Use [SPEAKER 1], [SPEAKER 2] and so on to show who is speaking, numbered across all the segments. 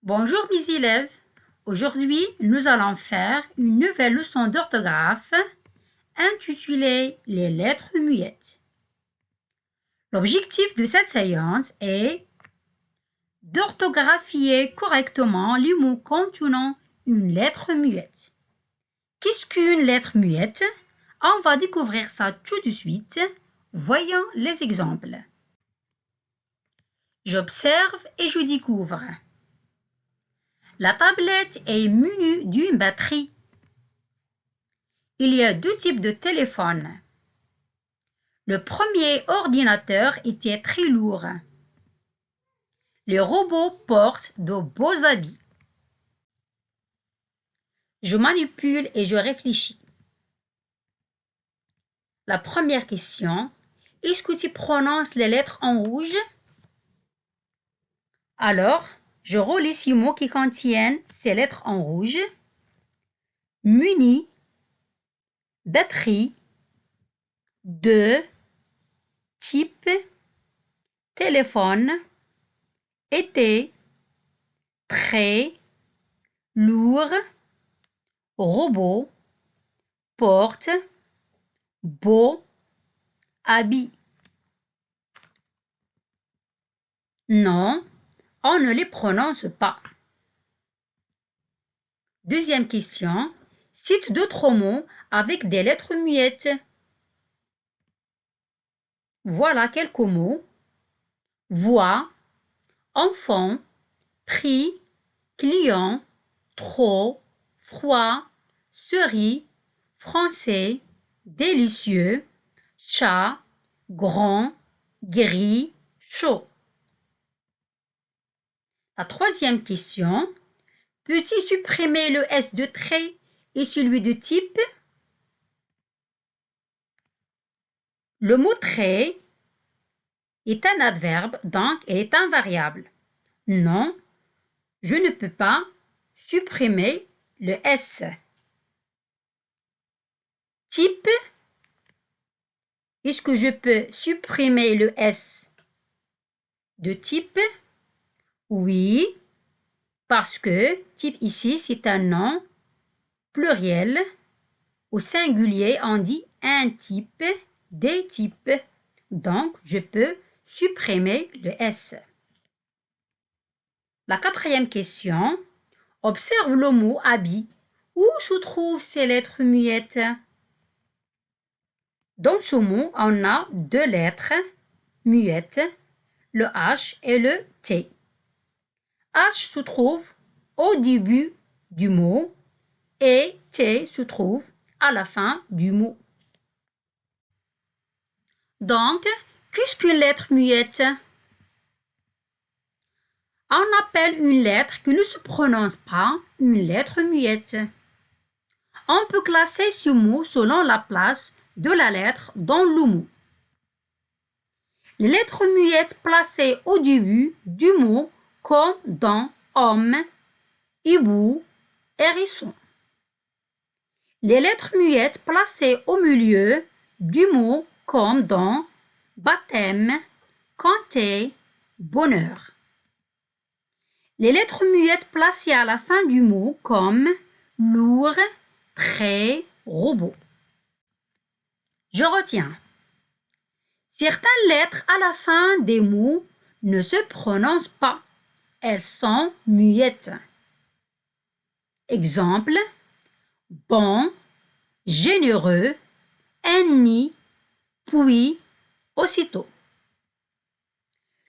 [SPEAKER 1] Bonjour mes élèves, aujourd'hui nous allons faire une nouvelle leçon d'orthographe intitulée Les lettres muettes. L'objectif de cette séance est d'orthographier correctement les mots contenant une lettre muette. Qu'est-ce qu'une lettre muette? On va découvrir ça tout de suite. Voyons les exemples. J'observe et je découvre. La tablette est munie d'une batterie. Il y a deux types de téléphones. Le premier ordinateur était très lourd. Les robots portent de beaux habits. Je manipule et je réfléchis. La première question, est-ce que tu prononces les lettres en rouge? Alors, je relis 6 mots qui contiennent ces lettres en rouge. Muni, batterie, de, type, téléphone, été, très, lourd, robot, porte, beau, habit. Non, on ne les prononce pas. Deuxième question. Cite d'autres mots avec des lettres muettes. Voilà quelques mots. Voix, enfant, prix, client, trop, froid, cerise, français, délicieux, chat, grand, gris, chaud. La troisième question. Peux-tu supprimer le S de trait et celui de type? Le mot trait est un adverbe, donc il est invariable. Non, je ne peux pas supprimer le S. Type, est-ce que je peux supprimer le S de type? Oui, parce que type ici, c'est un nom pluriel. Au singulier, on dit un type, des types. Donc, je peux supprimer le S. La quatrième question. Observe le mot habit. Où se trouvent ces lettres muettes? Dans ce mot, on a deux lettres muettes, le H et le T. H se trouve au début du mot et T se trouve à la fin du mot. Donc, qu'est-ce qu'une lettre muette? On appelle une lettre qui ne se prononce pas une lettre muette. On peut classer ce mot selon la place de la lettre dans le mot. Les lettres muettes placées au début du mot comme dans homme, hibou, hérisson. Les lettres muettes placées au milieu du mot comme dans baptême, compter, bonheur. Les lettres muettes placées à la fin du mot comme lourd, très, robot. Je retiens. Certaines lettres à la fin des mots ne se prononcent pas. Elles sont muettes. Exemple, bon, généreux, ennemi, puis, aussitôt.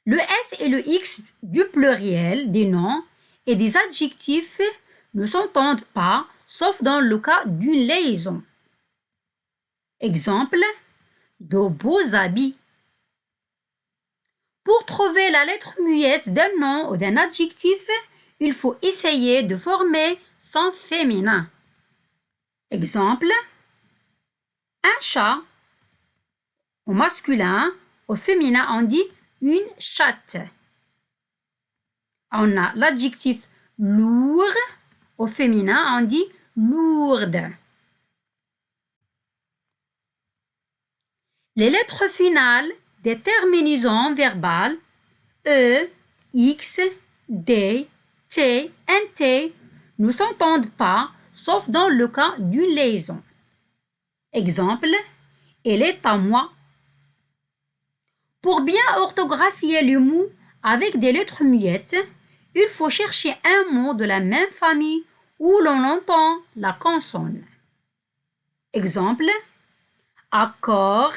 [SPEAKER 1] Le S et le X du pluriel des noms et des adjectifs ne s'entendent pas, sauf dans le cas d'une liaison. Exemple, de beaux habits. Pour trouver la lettre muette d'un nom ou d'un adjectif, il faut essayer de former son féminin. Exemple, un chat. Au masculin, au féminin, on dit une chatte. On a l'adjectif lourd. Au féminin, on dit lourde. Les lettres finales des terminaisons verbales E, X, D, T, NT ne s'entendent pas, sauf dans le cas d'une liaison. Exemple, elle est à moi. Pour bien orthographier le mot avec des lettres muettes, il faut chercher un mot de la même famille où l'on entend la consonne. Exemple, accord,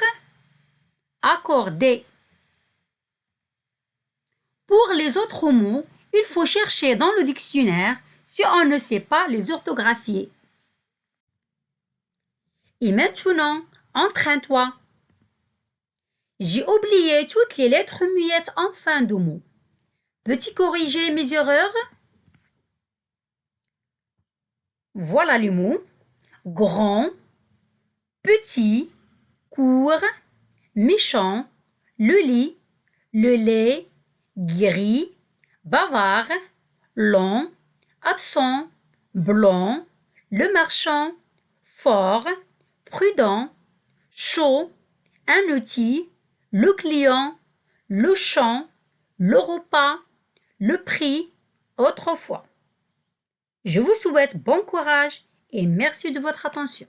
[SPEAKER 1] accordé. Pour les autres mots, il faut chercher dans le dictionnaire si on ne sait pas les orthographier. Et maintenant, entraîne-toi. J'ai oublié toutes les lettres muettes en fin de mot. Peux-tu corriger mes erreurs? Voilà les mots. Grand, petit, court, méchant, le lit, le lait, gris, bavard, long, absent, blanc, le marchand, fort, prudent, chaud, un outil, le client, le champ, le repas, le prix, autrefois. Je vous souhaite bon courage et merci de votre attention.